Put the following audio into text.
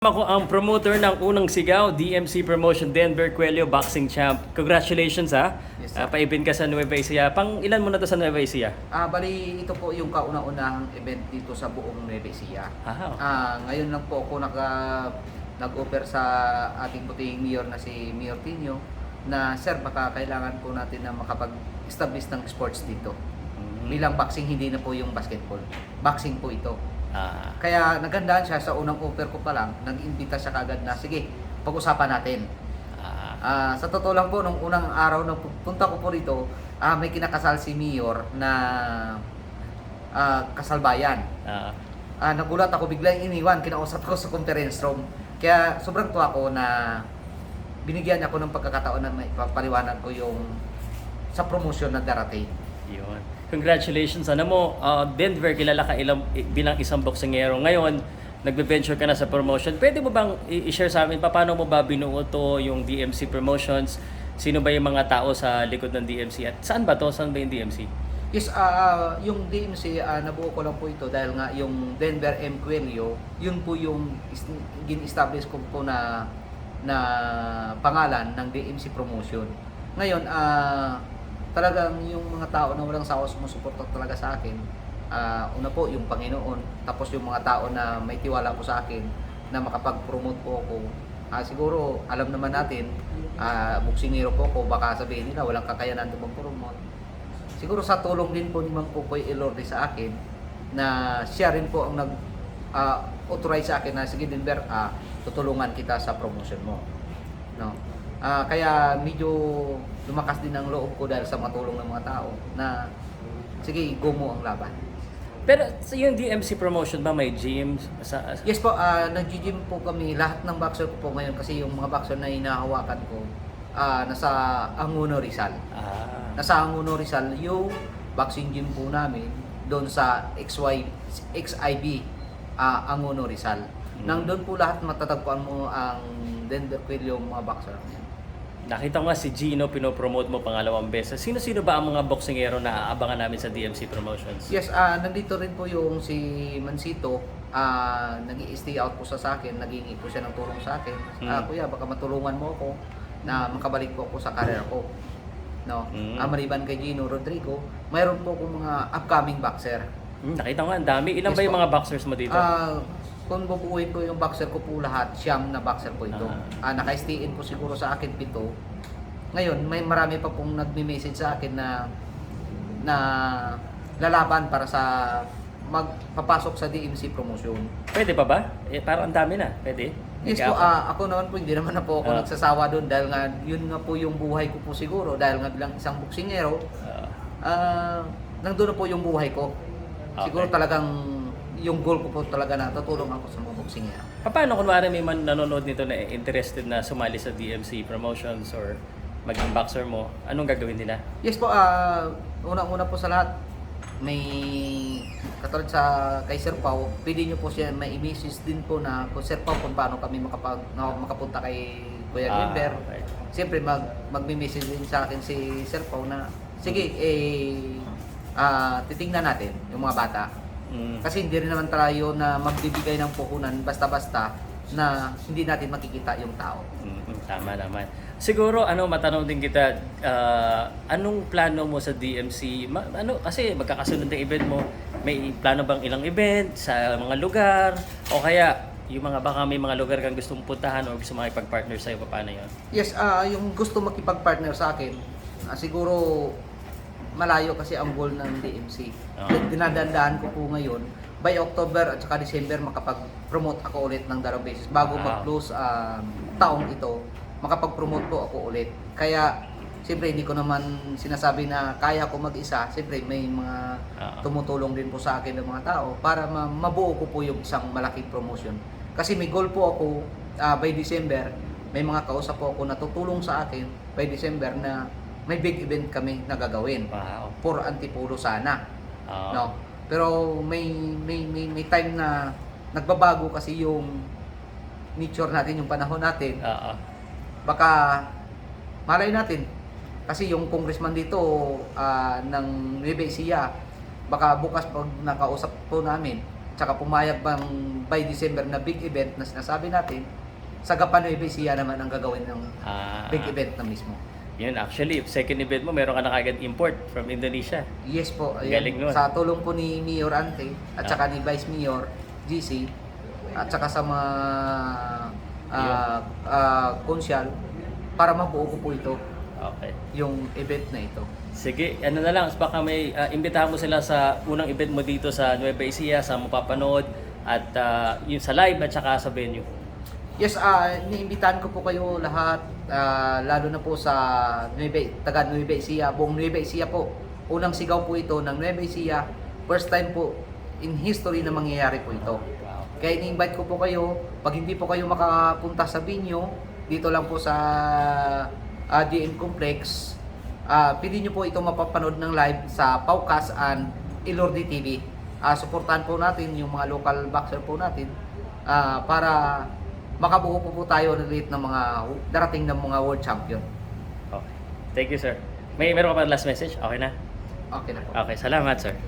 Ako ang promoter ng unang sigaw, DMC Promotion Denver Cuello Boxing Champ. Congratulations ha. Yes, sir. Pa-event ka sa Nueva Ecija. Pang ilan mo na to sa Nueva Ecija? Bali, ito po yung kauna-unahang event dito sa buong Nueva Ecija. Ngayon lang po ako nag-offer sa ating puting mayor na si Mayor Tino na, sir, baka kailangan po natin na makapag-establish ng sports dito. Bilang boxing, hindi na po yung basketball. Boxing po ito. Kaya nagandaan siya sa unang offer ko pa lang, nag-imbita siya kagad na, sige, pag-usapan natin. Sa totoo lang po, nung unang araw na punta ko po rito, may kinakasal si Mayor na kasalbayan. Nagulat ako, biglang iniwan, kinausap ko sa conference room. Kaya sobrang tuwa ko na binigyan niya ako ng pagkakataon na may papaliwanag ko yung sa promotion na darating. Yun. Congratulations. Ano mo, Denver, kilala ka bilang isang boksingero. Ngayon, nagbe-venture ka na sa promotion. Pwede mo bang i-share sa amin paano mo ba binuo to yung DMC Promotions? Sino ba yung mga tao sa likod ng DMC? At saan ba to? Saan ba yung DMC? Yes, yung DMC, nabuo ko lang po ito dahil nga yung Denver M. Cuello, yun po yung gin-establish ko po na pangalan ng DMC Promotion. Ngayon, talagang yung mga tao na walang sawa sumusuporta talaga sa akin. Una po yung Panginoon, tapos yung mga tao na may tiwala po sa akin na makapag-promote po ako. Siguro alam naman natin, boksingero po ako, baka sabihin nila walang kakayanan na mag-promote. Siguro sa tulong din po ni Mang Kukoy Elorde sa akin, na siya rin po ang authorize sa akin na, sige Denver, tutulungan kita sa promotion mo. No? Kaya medyo lumakas din ang loob ko dahil sa matulong ng mga tao na, sige, go mo ang laban. Pero sa yung DMC Promotion ba may gym? Yes po, nag-gym po kami, lahat ng boxer ko po ngayon kasi yung mga boxer na hinahawakan ko, nasa Anguno Rizal. Nasa Anguno Rizal yung boxing gym po namin doon sa XIB Anguno Rizal. Nang doon po lahat matatagpuan mo ang Denver Cuello mga boxer. Nakita ko nga si Gino, pinopromote mo pangalawang beses. Sino-sino ba ang mga boksingero na aabangan namin sa DMC Promotions? Yes, nandito rin po yung si Mansito. Nag-i-stay out po sa akin, naghingi po siya ng tulong sa akin. Kuya, baka matulungan mo ako na makabalik po ako sa career ko. No? Maliban kay Gino Rodrigo, mayroon po akong mga upcoming boxer. Nakita ko nga, ang dami. Ilan Yes ba yung po. mga boxers mo dito? Kung bubuuin ko yung boxer ko po lahat, siyam na boxer po ito. Naka-stay in po siguro sa akin 7. Ngayon, may marami pa pong nagme-message sa akin na lalaban para sa magpapasok sa DMC Promotion. Pwede pa ba? Parang ang dami na. Pwede? Yes po, ako naman po, hindi naman na po ako nagsasawa doon dahil nga yun nga po yung buhay ko po siguro dahil nga bilang isang boksingero, nandun na po yung buhay ko. Siguro talagang yung goal ko po talaga na tutulong ako sa mga boksingero. Paano kunwari may nanonood nito na interested na sumali sa DMC Promotions or maging boxer mo, anong gagawin nila? Yes po, unang-una po sa lahat, may katulad sa kay Sir Pao, pwede nyo po siya may i-message din po na kung Sir Pao kung paano kami makapunta kay Kuya Denver. Okay. Siyempre magme-message din sa akin si Sir Pao na sige, titingnan natin yung mga bata. Kasi hindi rin naman tayo na magbibigay ng puhunan basta-basta na hindi natin makikita yung tao. Tama naman. Siguro matanong din kita, anong plano mo sa DMC? Kasi magkakasunod ng event mo, may plano bang ilang event sa mga lugar? O kaya yung baka may mga lugar kang gustong puntahan o gusto makipag-partner sa'yo, paano yun? Yes, yung gusto makipag-partner sa akin, siguro malayo kasi ang goal ng DMC. Dinadandaan ko po ngayon, by October at saka December makapag-promote ako ulit ng dalawang beses bago mag-close taong ito, makapag-promote po ako ulit. Kaya siyempre hindi ko naman sinasabi na kaya ko mag-isa. Siyempre may mga tumutulong din po sa akin ng mga tao para mabuo ko po yung isang malaking promotion. Kasi may goal po ako by December, may mga kausap po ako na tutulong sa akin by December na may big event kami na gagawin. For Antipolo sana. No? Pero may time na nagbabago kasi yung nature natin, yung panahon natin. Baka malay natin kasi yung congressman dito ng Nueva Ecija, baka bukas pag nakausap po namin, tsaka pumayag bang by December na big event na sinasabi natin, sa Gapan Nueva Ecija naman ang gagawin ng big event na mismo. Yun, actually, second event mo, meron ka na kagad import from Indonesia. Yes po, Galing nun. sa tulong po ni Mayor Ante at saka ni Vice Mayor GC at saka sa mga konsyal para mabuo ko po ito, Okay. yung event na ito. Sige, ano na lang, baka may imbitahan mo sila sa unang event mo dito sa Nueva Ecija, sa mapapanood, at yung sa live at saka sa venue. Yes, iniimbitahan ko po kayo lahat, lalo na po sa taga Nueva Ecija, buong Nueva Ecija po. Unang sigaw po ito ng Nueva Ecija, first time po in history na mangyayari po ito. Wow. Kaya ini-invite ko po kayo, pag hindi po kayo makapunta sa venue, dito lang po sa DM Complex, pwede nyo po ito mapapanood ng live sa Paukas and Ilordi TV. Suportahan po natin yung mga local boxer po natin para makabuo po tayo ulit ng mga darating ng mga world champion. Okay. Thank you, sir. Meron ka pa last message? Okay na? Okay na po. Okay, salamat, sir.